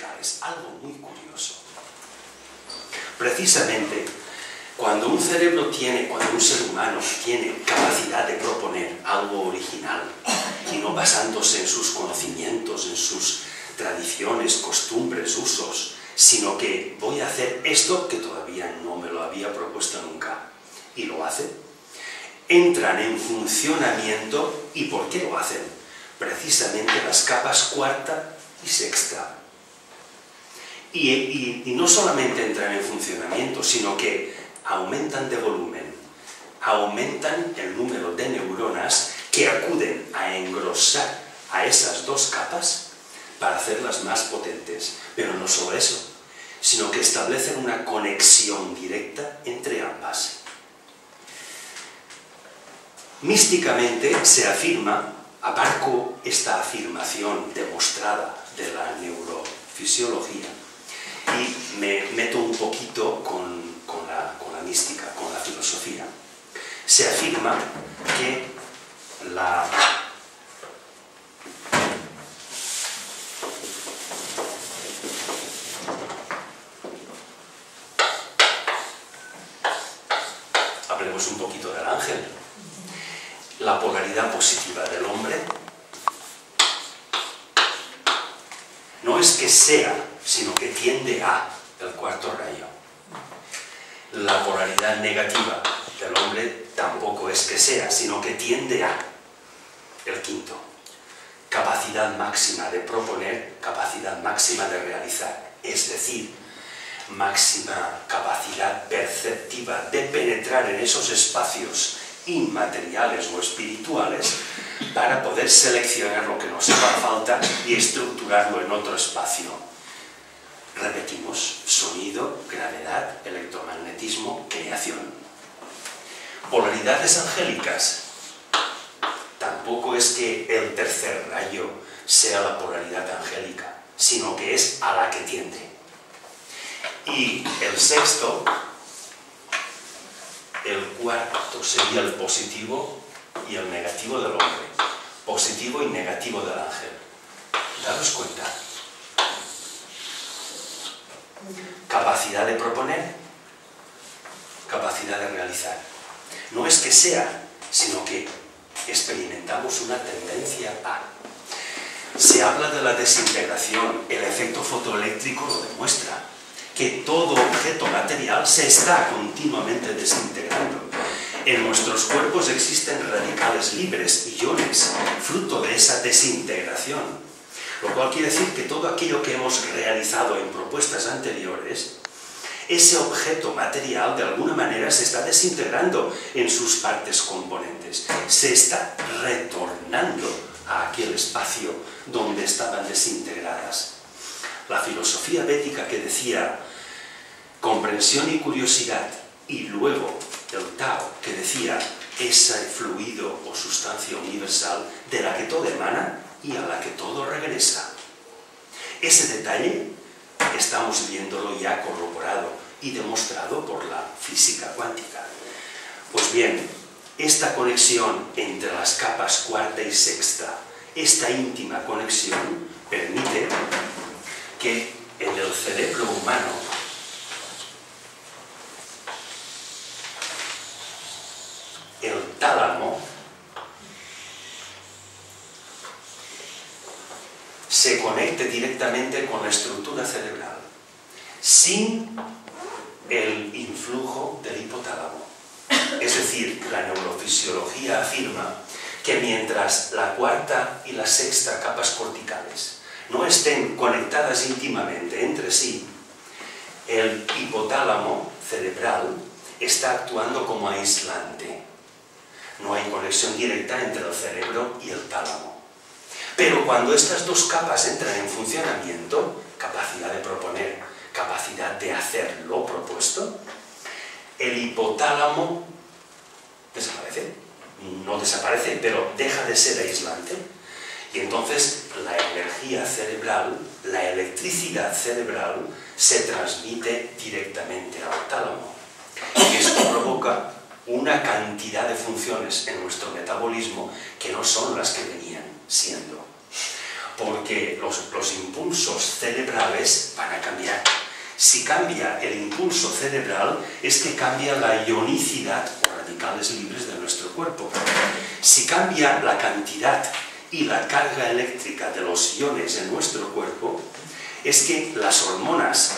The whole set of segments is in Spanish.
corticales. Algo muy curioso. Precisamente, cuando un cerebro cuando un ser humano tiene capacidad de proponer algo original, y no basándose en sus conocimientos, en sus tradiciones, costumbres, usos, sino que voy a hacer esto que todavía no me lo había propuesto nunca, y lo hace, entran en funcionamiento. ¿Y por qué lo hacen? Precisamente las capas cuarta y sexta. Y no solamente entran en funcionamiento, sino que aumentan de volumen, aumentan el número de neuronas que acuden a engrosar a esas dos capas para hacerlas más potentes. Pero no solo eso, sino que establecen una conexión directa entre ambas. Místicamente se afirma, aparco esta afirmación demostrada de la neurofisiología y me meto un poquito con la mística, con la filosofía. Se afirma que hablemos un poquito del ángel. La polaridad positiva del hombre no es que sea, sino que tiende a el cuarto rayo. La polaridad negativa del hombre tampoco es que sea, sino que tiende a el quinto. Capacidad máxima de proponer, capacidad máxima de realizar, es decir, máxima capacidad perceptiva de penetrar en esos espacios inmateriales o espirituales para poder seleccionar lo que nos haga falta y estructurarlo en otro espacio. Repetimos: sonido, gravedad, electromagnetismo, creación. Polaridades angélicas. Tampoco es que el tercer rayo sea la polaridad angélica, sino que es a la que tiende. Y el sexto, el cuarto, sería el positivo y el negativo del hombre. Positivo y negativo del ángel. Daros cuenta. Capacidad de proponer, capacidad de realizar. No es que sea, sino que experimentamos una tendencia a. Se habla de la desintegración, el efecto fotoeléctrico lo demuestra, que todo objeto material se está continuamente desintegrando. En nuestros cuerpos existen radicales libres, iones, fruto de esa desintegración. Lo cual quiere decir que todo aquello que hemos realizado en propuestas anteriores, ese objeto material de alguna manera se está desintegrando en sus partes componentes. Se está retornando a aquel espacio donde estaban desintegradas. La filosofía védica que decía comprensión y curiosidad, y luego el Tao que decía ese fluido o sustancia universal de la que todo emana y a la que todo regresa. Ese detalle estamos viéndolo ya corroborado y demostrado por la física cuántica. Pues bien, esta conexión entre las capas cuarta y sexta, esta íntima conexión, permite que en el cerebro humano el tálamo se conecte directamente con la estructura cerebral, sin el influjo del hipotálamo. Es decir, la neurofisiología afirma que mientras la cuarta y la sexta capas corticales no estén conectadas íntimamente entre sí, el hipotálamo cerebral está actuando como aislante. No hay conexión directa entre el cerebro y el tálamo. Pero cuando estas dos capas entran en funcionamiento, capacidad de proponer, capacidad de hacer lo propuesto, el hipotálamo desaparece. No desaparece, pero deja de ser aislante. Y entonces la energía cerebral, la electricidad cerebral, se transmite directamente al tálamo. Y esto provoca una cantidad de funciones en nuestro metabolismo que no son las que venían siendo. porque los impulsos cerebrales van a cambiar. Si cambia el impulso cerebral, es que cambia la ionicidad o radicales libres de nuestro cuerpo. Si cambia la cantidad y la carga eléctrica de los iones en nuestro cuerpo, es que las hormonas,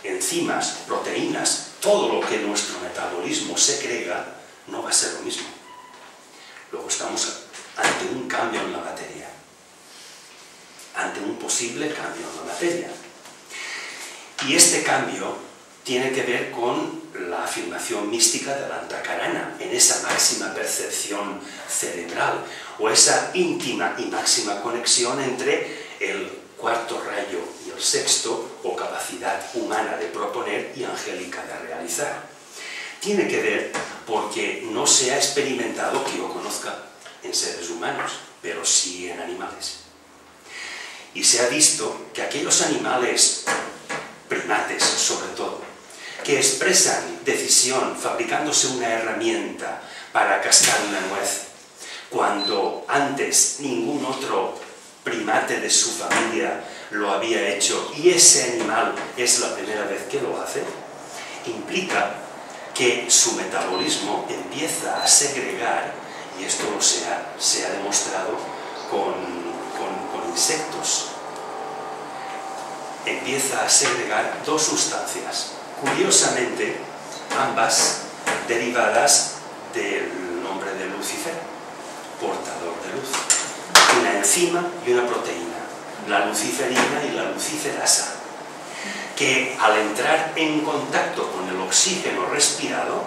enzimas, proteínas, todo lo que nuestro metabolismo segrega, no va a ser lo mismo. Luego estamos ante un cambio en la materia, ante un posible cambio en la materia. Y este cambio tiene que ver con la afirmación mística de la Antakarana, en esa máxima percepción cerebral, o esa íntima y máxima conexión entre el cuarto rayo y el sexto, o capacidad humana de proponer y angélica de realizar. Tiene que ver porque no se ha experimentado, que yo conozca, en seres humanos, pero sí en animales. Y se ha visto que aquellos animales, primates sobre todo, que expresan decisión fabricándose una herramienta para cascar una nuez, cuando antes ningún otro primate de su familia lo había hecho y ese animal es la primera vez que lo hace, implica que su metabolismo empieza a segregar, y esto se ha demostrado con insectos, empieza a segregar dos sustancias, curiosamente ambas derivadas del nombre de Lucifer, portador de luz, una enzima y una proteína, la luciferina y la luciferasa, que al entrar en contacto con el oxígeno respirado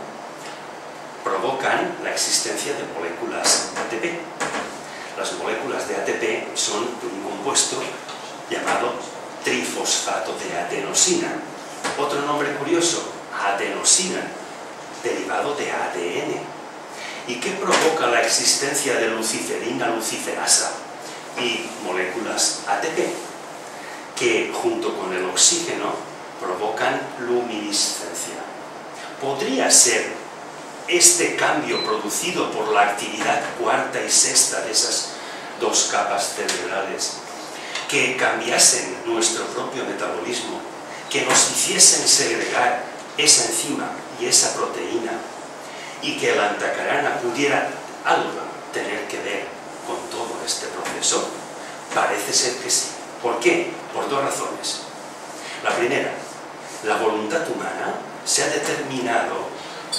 provocan la existencia de moléculas ATP. Las moléculas de ATP son un compuesto llamado trifosfato de adenosina. Otro nombre curioso, adenosina, derivado de ADN. ¿Y qué provoca la existencia de luciferina, luciferasa y moléculas ATP? Que junto con el oxígeno provocan luminiscencia. ¿Podría ser este cambio producido por la actividad cuarta y sexta de esas dos capas cerebrales que cambiasen nuestro propio metabolismo, que nos hiciesen segregar esa enzima y esa proteína, y que el Antakarana pudiera algo tener que ver con todo este proceso? Parece ser que sí. ¿Por qué? Por dos razones. La primera, la voluntad humana se ha determinado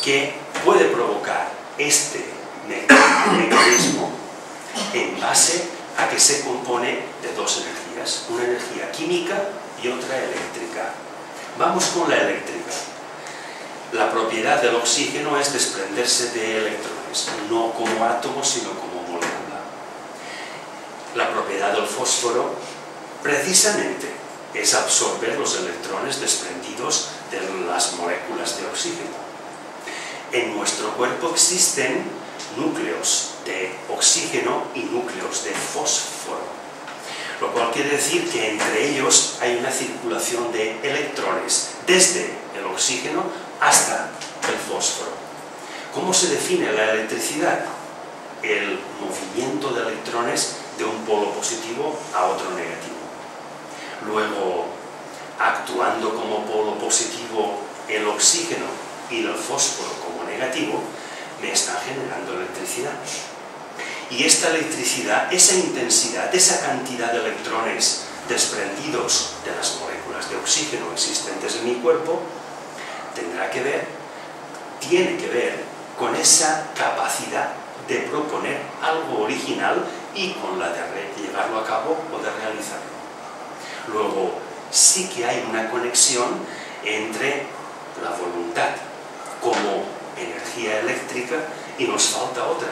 que puede provocar este mecanismo en base a que se compone de dos energías, una energía química y otra eléctrica. Vamos con la eléctrica. La propiedad del oxígeno es desprenderse de electrones, no como átomo, sino como molécula. La propiedad del fósforo, precisamente, es absorber los electrones desprendidos de las moléculas de oxígeno. En nuestro cuerpo existen núcleos de oxígeno y núcleos de fósforo, lo cual quiere decir que entre ellos hay una circulación de electrones desde el oxígeno hasta el fósforo. ¿Cómo se define la electricidad? El movimiento de electrones de un polo positivo a otro negativo. Luego, actuando como polo positivo el oxígeno y el fósforo como negativo, me están generando electricidad. Y esta electricidad, esa intensidad, esa cantidad de electrones desprendidos de las moléculas de oxígeno existentes en mi cuerpo, tiene que ver con esa capacidad de proponer algo original y con la de llevarlo a cabo o de realizarlo. Luego, sí que hay una conexión entre la voluntad como energía eléctrica y nos falta otra,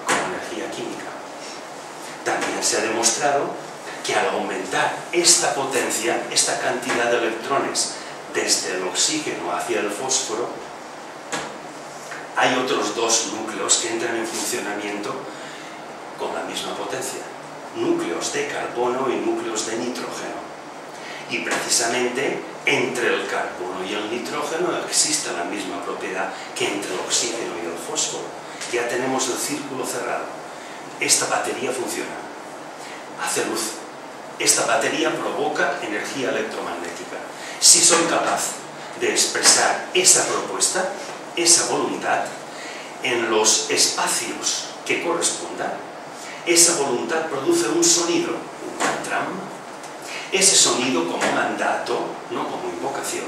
como energía química. También se ha demostrado que al aumentar esta potencia, esta cantidad de electrones desde el oxígeno hacia el fósforo, hay otros dos núcleos que entran en funcionamiento con la misma potencia, núcleos de carbono y núcleos de nitrógeno. Y precisamente entre el carbono y el nitrógeno existe la misma propiedad que entre el oxígeno y el fósforo. Ya tenemos el círculo cerrado. Esta batería funciona, hace luz, esta batería provoca energía electromagnética. Si soy capaz de expresar esa propuesta, esa voluntad, en los espacios que correspondan, esa voluntad produce un sonido, un mantram. Ese sonido como mandato, no como invocación,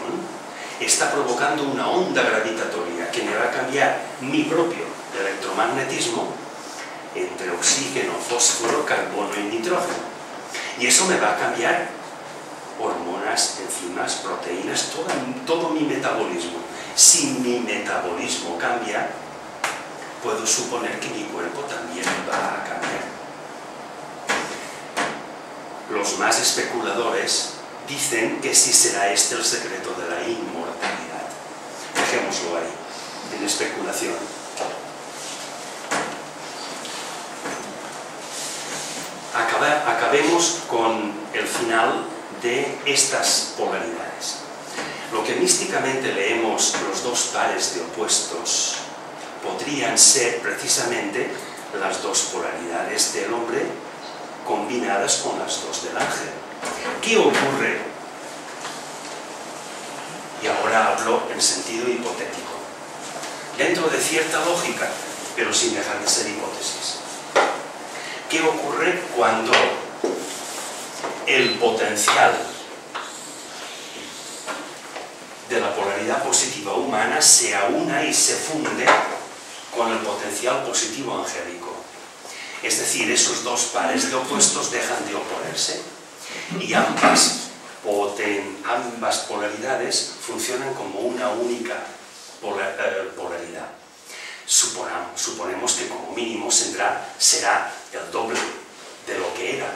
está provocando una onda gravitatoria que me va a cambiar mi propio electromagnetismo entre oxígeno, fósforo, carbono y nitrógeno. Y eso me va a cambiar hormonas, enzimas, proteínas, todo mi metabolismo. Si mi metabolismo cambia, puedo suponer que mi cuerpo también va a cambiar. Los más especuladores dicen que sí será este el secreto de la inmortalidad. Dejémoslo ahí, en especulación. Acabemos con el final de estas polaridades. Lo que místicamente leemos los dos pares de opuestos podrían ser precisamente las dos polaridades del hombre combinadas con las dos del ángel. ¿Qué ocurre? Y ahora hablo en sentido hipotético, dentro de cierta lógica, pero sin dejar de ser hipótesis. ¿Qué ocurre cuando el potencial de la polaridad positiva humana se aúna y se funde con el potencial positivo angélico? Es decir, esos dos pares de opuestos dejan de oponerse y ambas polaridades funcionan como una única polaridad. Suponemos que como mínimo será el doble de lo que era,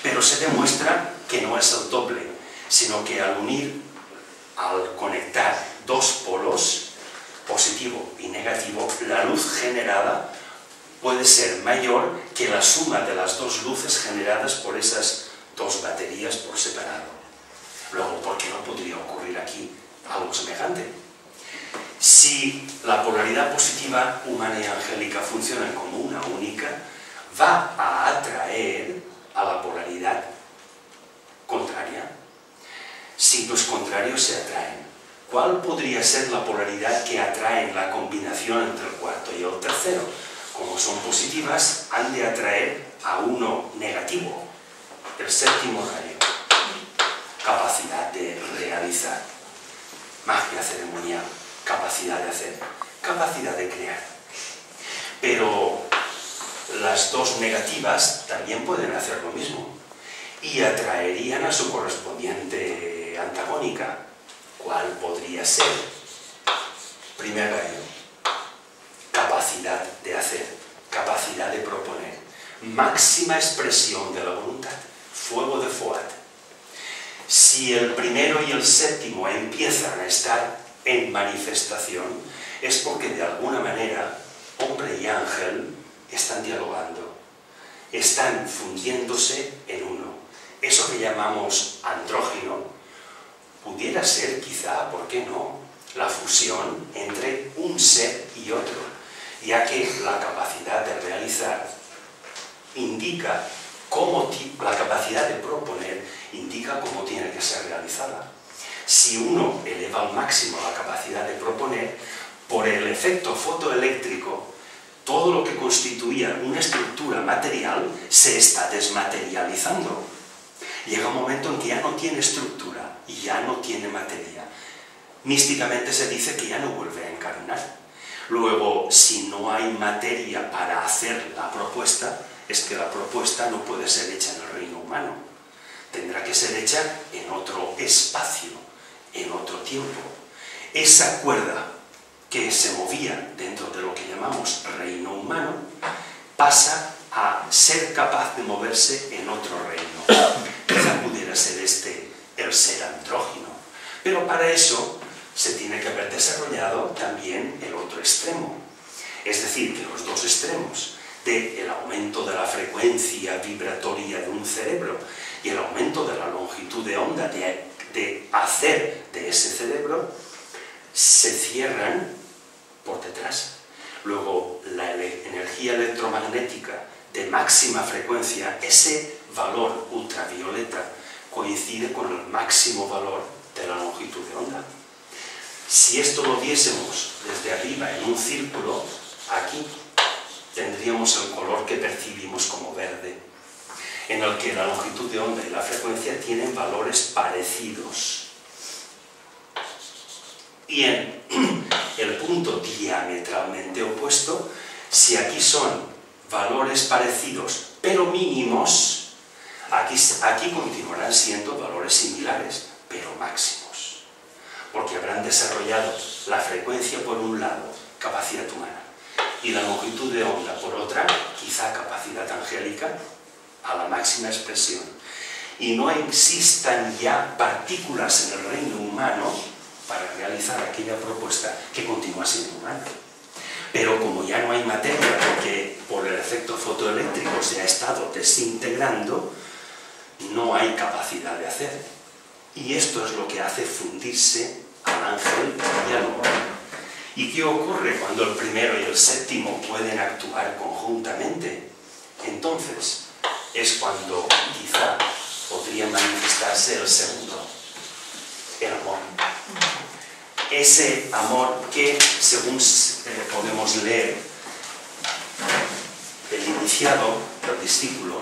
pero se demuestra que no es el doble, sino que al conectar dos polos, positivo y negativo, la luz generada puede ser mayor que la suma de las dos luces generadas por esas dos baterías por separado. Luego, ¿por qué no podría ocurrir aquí algo semejante? Si la polaridad positiva humana y angélica funcionan como una única, va a atraer a la polaridad contraria. Si los contrarios se atraen, ¿cuál podría ser la polaridad que atrae en la combinación entre el cuarto y el tercero? Como son positivas, han de atraer a uno negativo, el séptimo rayo. Capacidad de realizar, magia ceremonial, capacidad de hacer, capacidad de crear. Pero las dos negativas también pueden hacer lo mismo y atraerían a su correspondiente antagónica. ¿Cuál podría ser? Primer rayo, capacidad de hacer, capacidad de proponer, máxima expresión de la voluntad, fuego de Foat. Si el primero y el séptimo empiezan a estar en manifestación, es porque de alguna manera hombre y ángel están dialogando, están fundiéndose en uno. Eso que llamamos andrógino pudiera ser quizá, ¿por qué no?, la fusión entre un ser y otro, ya que la capacidad de realizar indica cómo, la capacidad de proponer indica cómo tiene que ser realizada. Si uno eleva al máximo la capacidad de proponer, por el efecto fotoeléctrico, todo lo que constituía una estructura material se está desmaterializando. Llega un momento en que ya no tiene estructura y ya no tiene materia. Místicamente se dice que ya no vuelve a encarnar. Luego, si no hay materia para hacer la propuesta, es que la propuesta no puede ser hecha en el reino humano. Tendrá que ser hecha en otro espacio, en otro tiempo. Esa cuerda que se movía dentro de lo que llamamos reino humano pasa a ser capaz de moverse en otro reino. Quizá pudiera ser este el ser andrógino, pero para eso se tiene que haber desarrollado también el otro extremo. Es decir, que los dos extremos del aumento de la frecuencia vibratoria de un cerebro y el aumento de la longitud de onda de hacer de ese cerebro se cierran por detrás. Luego, la energía electromagnética de máxima frecuencia, ese valor ultravioleta coincide con el máximo valor de la longitud de onda. Si esto lo viésemos desde arriba en un círculo, aquí tendríamos el color que percibimos como verde, en el que la longitud de onda y la frecuencia tienen valores parecidos. Y en el punto diametralmente opuesto, si aquí son valores parecidos pero mínimos, aquí continuarán siendo valores similares pero máximos, porque habrán desarrollado la frecuencia por un lado, capacidad humana, y la longitud de onda por otra, quizá capacidad angélica, a la máxima expresión. Y no existan ya partículas en el reino humano para realizar aquella propuesta que continúa siendo humana. Pero como ya no hay materia, porque por el efecto fotoeléctrico se ha estado desintegrando, no hay capacidad de hacer. Y esto es lo que hace fundirse al ángel y al hombre. ¿Y qué ocurre cuando el primero y el séptimo pueden actuar conjuntamente? Entonces es cuando quizá podría manifestarse el segundo, el amor. Ese amor que, según podemos leer el iniciado del discípulo,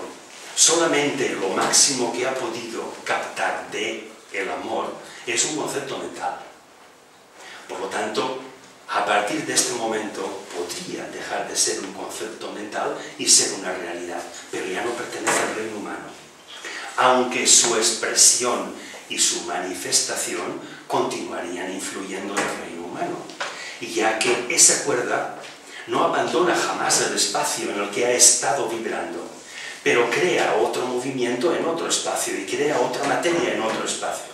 solamente lo máximo que ha podido captar de el amor es un concepto mental. Por lo tanto, a partir de este momento podría dejar de ser un concepto mental y ser una realidad, pero ya no pertenece al reino humano, aunque su expresión y su manifestación continuarían influyendo en el reino humano, y ya que esa cuerda no abandona jamás el espacio en el que ha estado vibrando, pero crea otro movimiento en otro espacio y crea otra materia en otro espacio.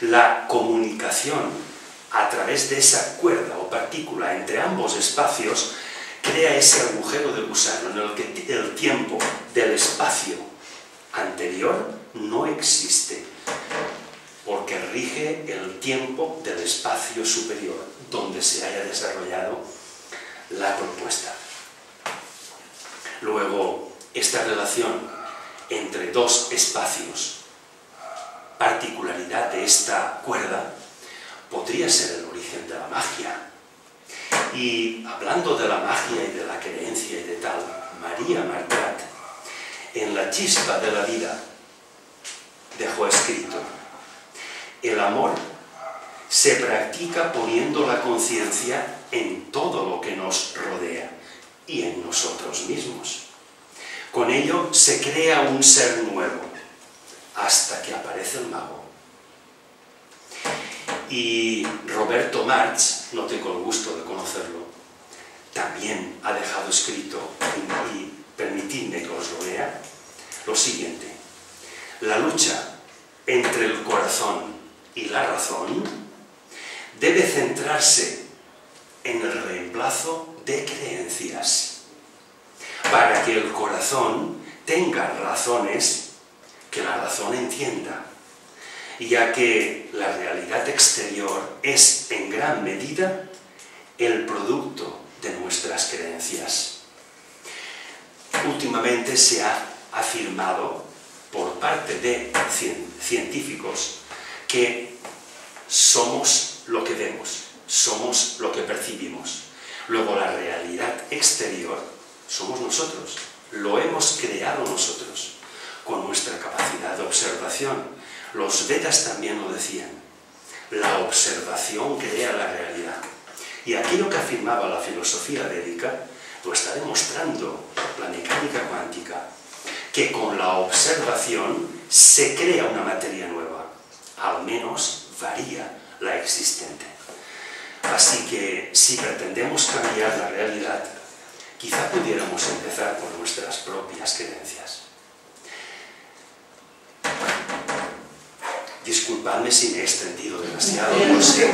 La comunicación a través de esa cuerda o partícula entre ambos espacios crea ese agujero de gusano en el que el tiempo del espacio anterior no existe, porque rige el tiempo del espacio superior donde se haya desarrollado la propuesta. Luego, esta relación entre dos espacios, particularidad de esta cuerda, podría ser el origen de la magia. Y hablando de la magia y de la creencia y de tal, María Marquat, en La chispa de la vida, dejó escrito: el amor se practica poniendo la conciencia en todo lo que nos rodea y en nosotros mismos. Con ello se crea un ser nuevo, hasta que aparece el mago. Y Roberto Marx, no tengo el gusto de conocerlo, también ha dejado escrito, y permitidme que os lo lea, lo siguiente: la lucha entre el corazón y la razón debe centrarse en el reemplazo de creencias, para que el corazón tenga razones que la razón entienda, ya que la realidad exterior es en gran medida el producto de nuestras creencias. Últimamente se ha afirmado por parte de científicos que somos lo que vemos, somos lo que percibimos. Luego la realidad exterior somos nosotros, lo hemos creado nosotros con nuestra capacidad de observación. Los Vedas también lo decían: la observación crea la realidad. Y aquello que afirmaba la filosofía védica lo está demostrando la mecánica cuántica, que con la observación se crea una materia nueva, al menos varía la existente. Así que si pretendemos cambiar la realidad, quizá pudiéramos empezar por nuestras propias creencias. Disculpadme si me he extendido demasiado, no sé,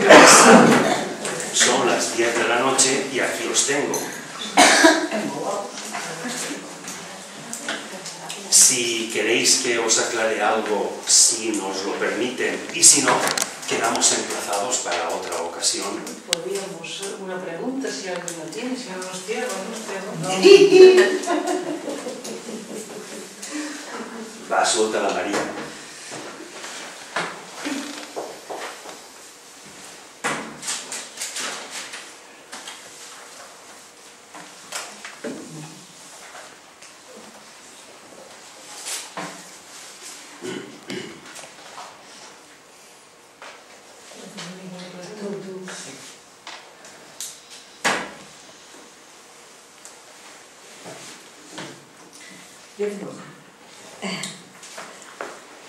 son las 10 de la noche y aquí os tengo. Si queréis que os aclare algo, si nos lo permiten, y si no, quedamos emplazados para otra ocasión. Podríamos una pregunta, si alguien la tiene, si no nos cierra, no. Ascolta la María.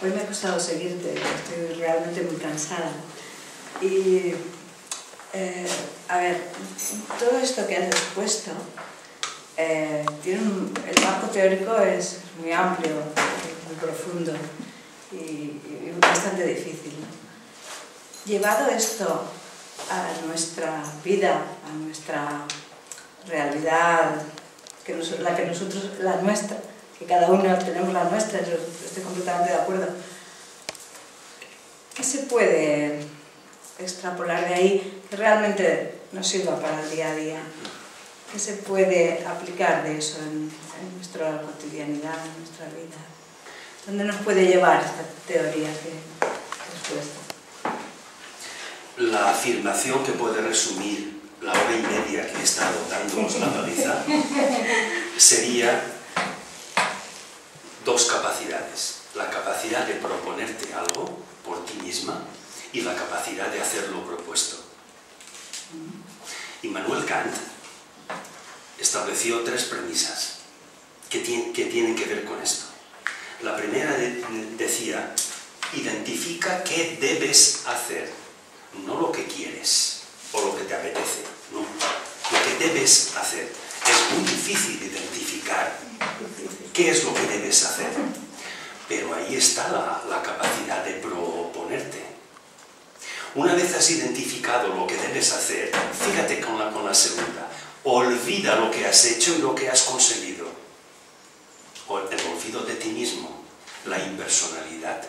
Hoy me ha costado seguirte, estoy realmente muy cansada. Y, a ver, todo esto que has expuesto, el marco teórico es muy amplio, muy profundo y bastante difícil, ¿no? Llevado esto a nuestra vida, a nuestra realidad, la nuestra, que cada uno tenemos la nuestra, yo estoy completamente de acuerdo. ¿Qué se puede extrapolar de ahí que realmente nos sirva para el día a día? ¿Qué se puede aplicar de eso en nuestra cotidianidad, en nuestra vida? ¿Dónde nos puede llevar esta teoría que has puesto? La afirmación que puede resumir la hora y media que he estado dándonos la paliza sería dos capacidades. La capacidad de proponerte algo por ti misma y la capacidad de hacer lo propuesto. Immanuel Kant estableció tres premisas que tienen que ver con esto. La primera decía, identifica qué debes hacer, no lo que quieres o lo que te apetece, no, lo que debes hacer. Es muy difícil identificar qué es lo que debes hacer, pero ahí está la capacidad de proponerte. Una vez has identificado lo que debes hacer, fíjate con la segunda, olvida lo que has hecho y lo que has conseguido. El olvido de ti mismo, la impersonalidad.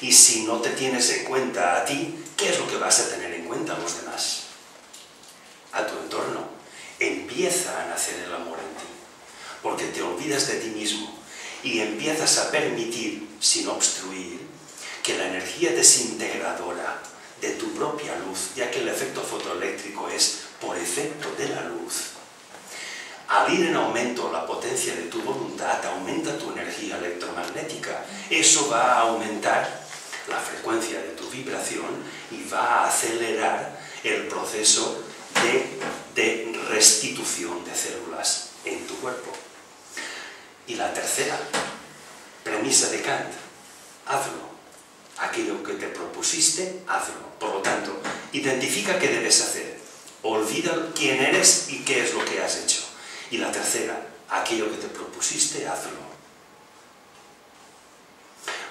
Y si no te tienes en cuenta a ti, ¿qué es lo que vas a tener en cuenta a los demás? A tu entorno. Empieza a nacer el amor en ti, porque te olvidas de ti mismo y empiezas a permitir, sin obstruir, que la energía desintegradora de tu propia luz, ya que el efecto fotoeléctrico es por efecto de la luz, al ir en aumento la potencia de tu voluntad, aumenta tu energía electromagnética. Eso va a aumentar la frecuencia de tu vibración y va a acelerar el proceso de restitución de células en tu cuerpo. Y la tercera premisa de Kant, hazlo. Aquello que te propusiste, hazlo. Por lo tanto, identifica qué debes hacer. Olvida quién eres y qué es lo que has hecho. Y la tercera, aquello que te propusiste, hazlo.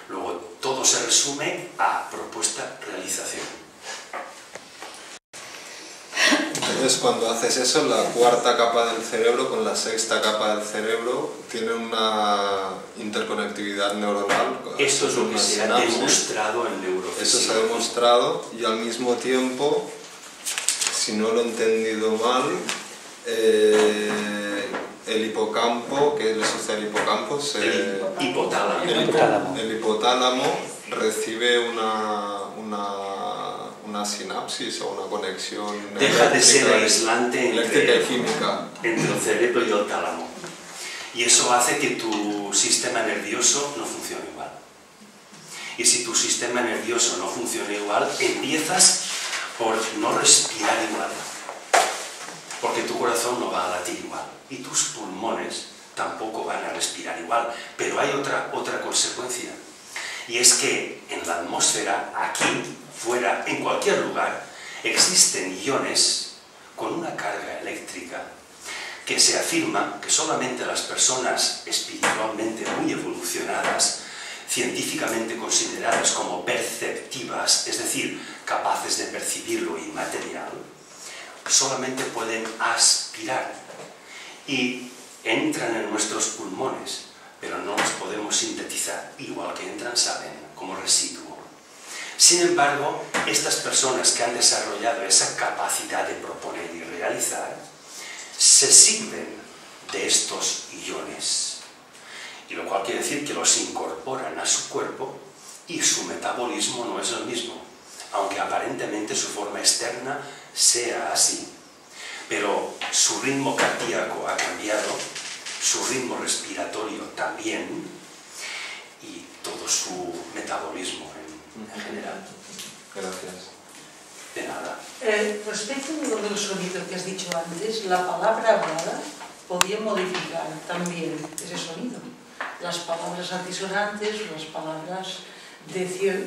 Luego, todo se resume a propuesta, realización. Entonces, cuando haces eso, la cuarta capa del cerebro con la sexta capa del cerebro tiene una interconectividad neuronal. Esto es lo que se ha demostrado en neurofísica. Eso se ha demostrado y al mismo tiempo, si no lo he entendido mal, el hipocampo, ¿qué le sucede al hipocampo? El hipotálamo recibe una sinapsis o una conexión deja de ser aislante eléctrica y química entre el cerebro y el tálamo. Y eso hace que tu sistema nervioso no funcione igual. Y si tu sistema nervioso no funciona igual, empiezas por no respirar igual. Porque tu corazón no va a latir igual. Y tus pulmones tampoco van a respirar igual. Pero hay otra consecuencia. Y es que en la atmósfera, aquí, fuera, en cualquier lugar, existen iones con una carga eléctrica que se afirma que solamente las personas espiritualmente muy evolucionadas, científicamente consideradas como perceptivas, es decir, capaces de percibir lo inmaterial, solamente pueden aspirar y entran en nuestros pulmones, pero no los podemos sintetizar, igual que entran, salen, como residuo. Sin embargo, estas personas que han desarrollado esa capacidad de proponer y realizar, se sirven de estos iones. y lo cual quiere decir que los incorporan a su cuerpo y su metabolismo no es el mismo, aunque aparentemente su forma externa sea así. Pero su ritmo cardíaco ha cambiado, su ritmo respiratorio también, y todo su metabolismo en general. Gracias. De nada. Respecto de lo del sonido que has dicho antes, la palabra hablada podía modificar también ese sonido. Las palabras altisonantes, las palabras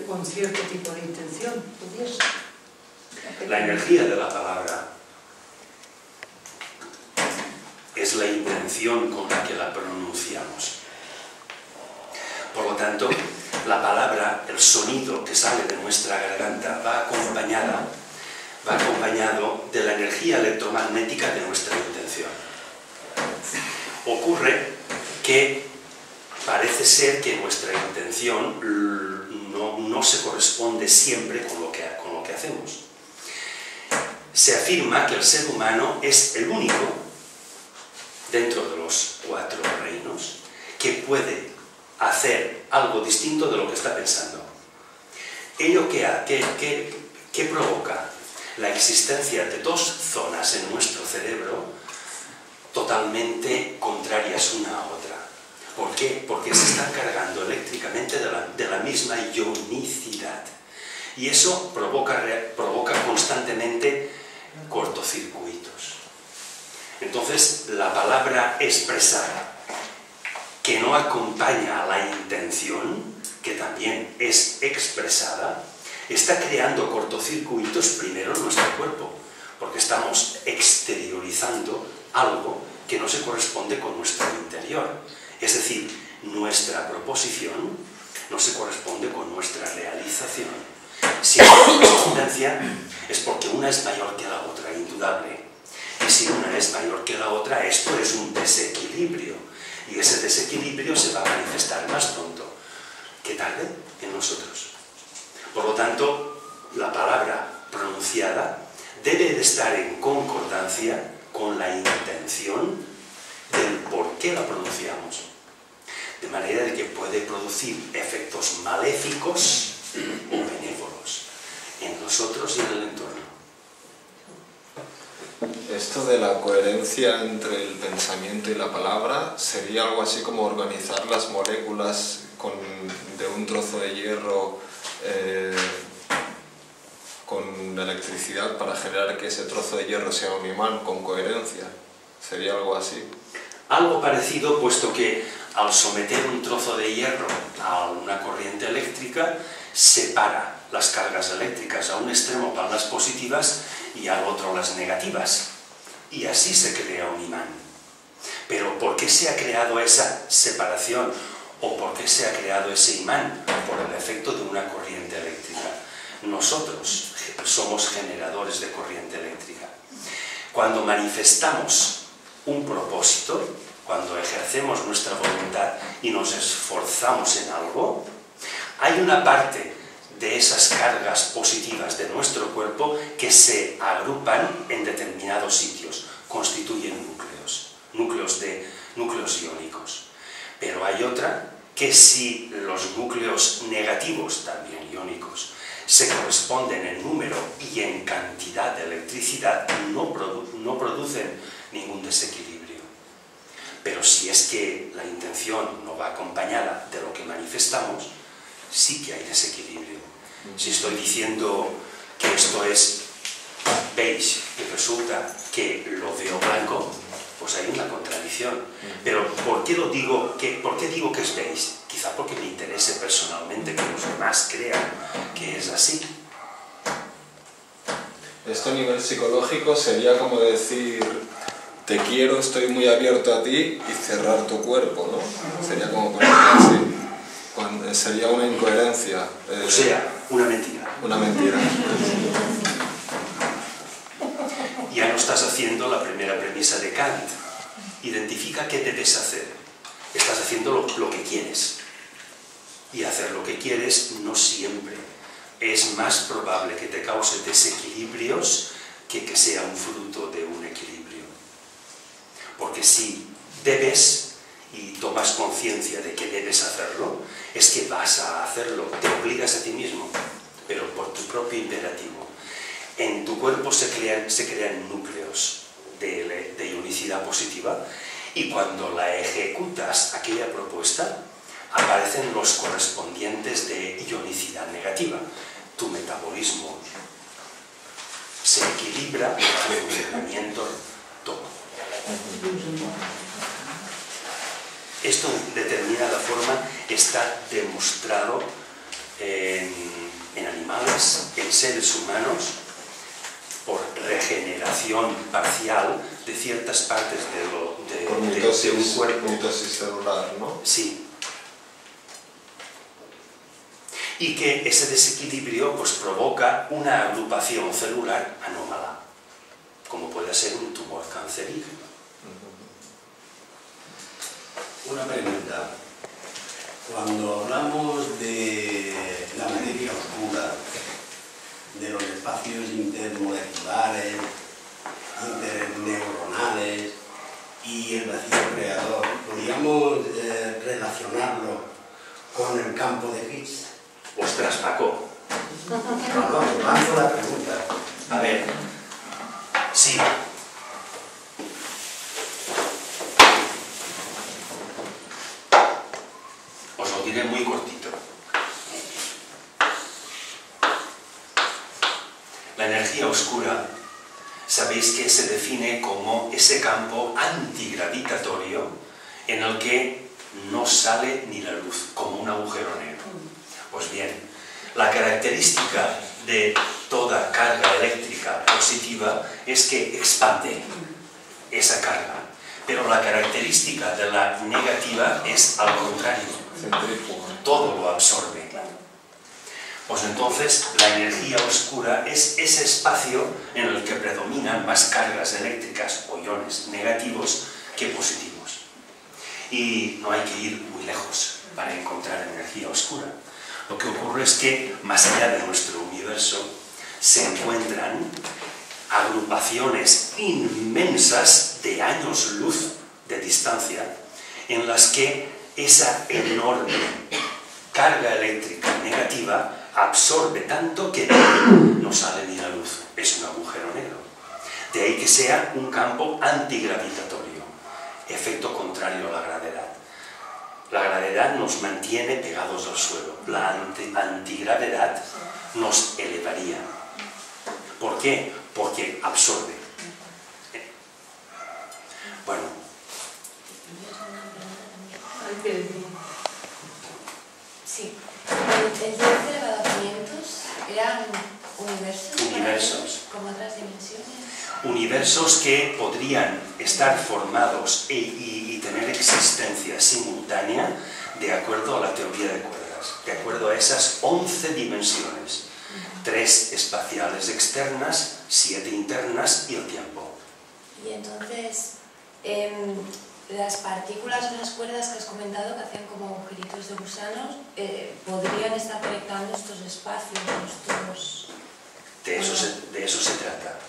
con cierto tipo de intención. ¿Podía ser? La energía de la palabra es la intención con la que la pronunciamos. Por lo tanto, la palabra, el sonido que sale de nuestra garganta va acompañado de la energía electromagnética de nuestra intención. Ocurre que parece ser que nuestra intención no se corresponde siempre con lo que hacemos. Se afirma que el ser humano es el único, dentro de los 4 reinos, que puede hacer algo distinto de lo que está pensando. Ello que provoca la existencia de 2 zonas en nuestro cerebro totalmente contrarias una a otra. ¿Por qué? Porque se están cargando eléctricamente de la misma ionicidad. Y eso provoca constantemente cortocircuitos. Entonces, la palabra expresada que no acompaña a la intención, que también es expresada, está creando cortocircuitos primero en nuestro cuerpo, porque estamos exteriorizando algo que no se corresponde con nuestro interior. Es decir, nuestra proposición no se corresponde con nuestra realización. Si hay correspondencia es porque una es mayor que la otra, indudable. Y si una es mayor que la otra, esto es un desequilibrio. Y ese desequilibrio se va a manifestar más pronto que tarde en nosotros. Por lo tanto, la palabra pronunciada debe de estar en concordancia con la intención del por qué la pronunciamos. De manera de que puede producir efectos maléficos o benévolos en nosotros y en el entorno. Esto de la coherencia entre el pensamiento y la palabra sería algo así como organizar las moléculas de un trozo de hierro con electricidad para generar que ese trozo de hierro sea un imán con coherencia. ¿Sería algo así? Algo parecido, puesto que al someter un trozo de hierro a una corriente eléctrica, separa las cargas eléctricas a un extremo para las positivas y al otro las negativas. Y así se crea un imán. Pero ¿por qué se ha creado esa separación? ¿O por qué se ha creado ese imán? Por el efecto de una corriente eléctrica. Nosotros somos generadores de corriente eléctrica. Cuando manifestamos un propósito, cuando ejercemos nuestra voluntad y nos esforzamos en algo, hay una parte de esas cargas positivas de nuestro cuerpo que se agrupan en determinados sitios, constituyen núcleos iónicos. Pero hay otra que si los núcleos negativos, también iónicos, se corresponden en número y en cantidad de electricidad, no producen ningún desequilibrio. Pero si es que la intención no va acompañada de lo que manifestamos, sí que hay desequilibrio. Si estoy diciendo que esto es beige y resulta que lo veo blanco, pues hay una contradicción. Pero ¿por qué digo que es beige? Quizá porque me interese personalmente que los demás crean que es así. Esto a nivel psicológico sería como decir te quiero, estoy muy abierto a ti y cerrar tu cuerpo, ¿no? Sería como ponerlo así. Sería una incoherencia. O sea, una mentira. Una mentira. Ya no estás haciendo la primera premisa de Kant. Identifica qué debes hacer. Estás haciendo lo que quieres. Y hacer lo que quieres no siempre. Es más probable que te cause desequilibrios que sea un fruto de un equilibrio. Porque si debes y tomas conciencia de que debes hacerlo, es que vas a hacerlo, te obligas a ti mismo, pero por tu propio imperativo. En tu cuerpo se crean núcleos de ionicidad positiva y cuando la ejecutas, aquella propuesta, aparecen los correspondientes de ionicidad negativa. Tu metabolismo se equilibra, tu funcionamiento, todo. Esto determina la forma, está demostrado en animales, en seres humanos, por regeneración parcial de ciertas partes de un cuerpo. Mitosis celular, ¿no? Sí. Y que ese desequilibrio pues, provoca una agrupación celular anómala, como puede ser un tumor cancerígeno. Una pregunta. Cuando hablamos de la materia oscura, de los espacios intermoleculares, interneuronales y el vacío creador, ¿podríamos relacionarlo con el campo de Higgs? Ostras, Paco. No, lanzo la pregunta. A ver. Sí. Os lo diré muy cortito. La energía oscura, sabéis que se define como ese campo antigravitatorio en el que no sale ni la luz, como un agujero negro. Pues bien, la característica de toda carga eléctrica positiva es que expande esa carga, pero la característica de la negativa es al contrario, todo lo absorbe. Pues entonces la energía oscura es ese espacio en el que predominan más cargas eléctricas o iones negativos que positivos. Y no hay que ir muy lejos para encontrar energía oscura. Lo que ocurre es que más allá de nuestro universo se encuentran agrupaciones inmensas de años luz de distancia en las que esa enorme carga eléctrica negativa absorbe tanto que no sale ni la luz, es un agujero negro. De ahí que sea un campo antigravitatorio, efecto contrario a la gravedad. La gravedad nos mantiene pegados al suelo, la antigravedad nos elevaría. ¿Por qué? Porque absorbe. Bueno. Sí. ¿El de elevadamientos eran universos? Universos. ¿Como otras dimensiones? Universos que podrían estar formados y tener existencia simultánea de acuerdo a la teoría de cuerdas, de acuerdo a esas 11 dimensiones, 3 espaciales externas, 7 internas y el tiempo. Y entonces, las partículas de las cuerdas que has comentado, que hacían como agujeritos de gusanos, podrían estar conectando estos espacios, estos... De eso se trata.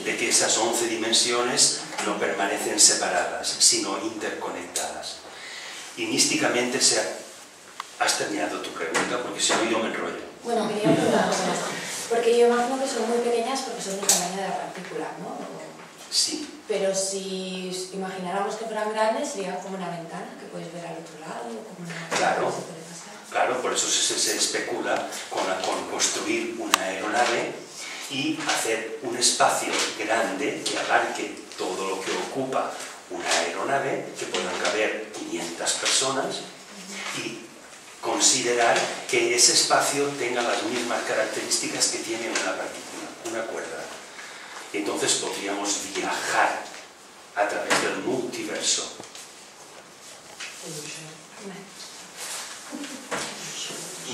De que esas 11 dimensiones no permanecen separadas, sino interconectadas. Y místicamente has terminado tu pregunta, porque si no yo me enrollo. Bueno, quería preguntar una cosa. Porque yo imagino que son muy pequeñas porque son del tamaño de la partícula, ¿no? Sí. Pero si imagináramos que fueran grandes, serían como una ventana que puedes ver al otro lado, como una... Claro, claro, por eso se especula con construir una aeronave y hacer un espacio grande que abarque todo lo que ocupa una aeronave, que puedan caber 500 personas, y considerar que ese espacio tenga las mismas características que tiene una partícula, una cuerda. Entonces podríamos viajar a través del multiverso.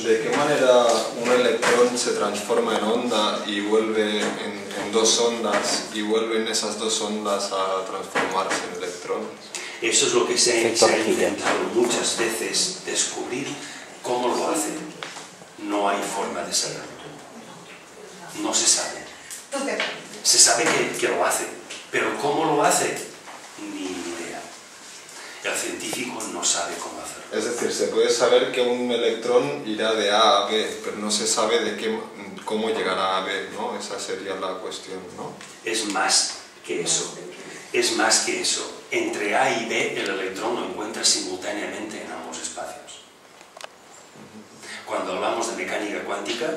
¿De qué manera un electrón se transforma en onda y vuelve en dos ondas y vuelven esas dos ondas a transformarse en electrones? Eso es lo que se ha intentado muchas veces descubrir. ¿Cómo lo hacen? No hay forma de saberlo. No se sabe. Se sabe que lo hace, pero ¿cómo lo hace? Ni idea. El científico no sabe cómo hacerlo. Es decir, se puede saber que un electrón irá de A a B, pero no se sabe cómo llegará a B, ¿no? Esa sería la cuestión, ¿no? Es más que eso. Es más que eso. Entre A y B el electrón lo encuentra simultáneamente en ambos espacios. Cuando hablamos de mecánica cuántica,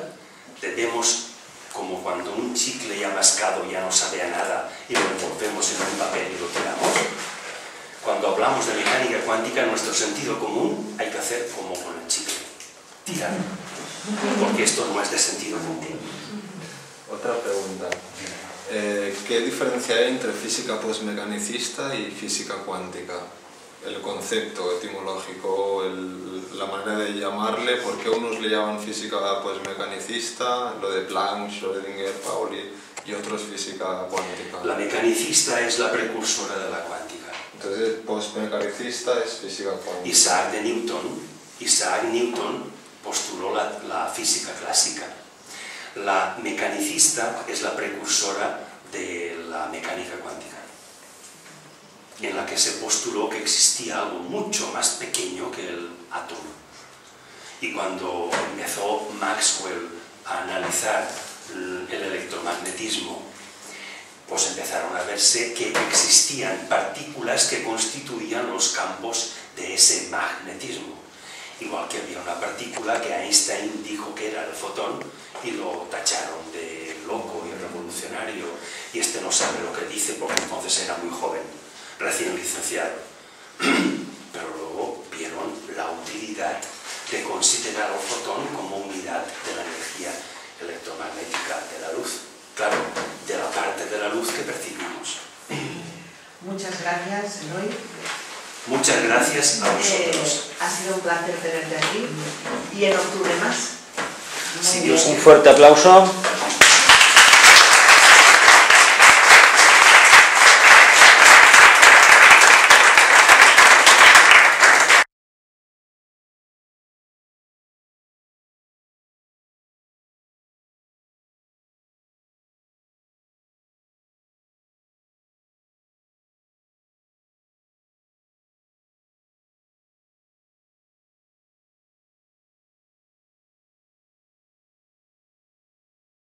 debemos, como cuando un chicle ya mascado ya no sabe a nada y lo envolvemos en un papel y lo tiramos. Cuando hablamos de mecánica cuántica, en nuestro sentido común hay que hacer como con el chicle. Tirar. Porque esto no es de sentido común. Otra pregunta. ¿Qué diferencia hay entre física postmecanicista y física cuántica? El concepto etimológico, la manera de llamarle, ¿por qué unos le llaman física postmecanicista, lo de Planck, Schrödinger, Pauli, y otros física cuántica? La mecanicista es la precursora de la cuántica. Entonces, postmecanicista es física cuántica. Isaac Newton postuló la física clásica. La mecanicista es la precursora de la mecánica cuántica, en la que se postuló que existía algo mucho más pequeño que el átomo. Y cuando empezó Maxwell a analizar el electromagnetismo, pues empezaron a verse que existían partículas que constituían los campos de ese magnetismo. Igual que había una partícula que Einstein dijo que era el fotón y lo tacharon de loco y revolucionario, y este no sabe lo que dice porque entonces era muy joven, recién licenciado. Pero luego vieron la utilidad de considerar el fotón como unidad de la energía electromagnética de la luz. Claro, de la parte de la luz que percibimos. Muchas gracias, Eloy. Muchas gracias a vosotros. Ha sido un placer tenerte aquí y en octubre más. Si Dios Un fuerte aplauso.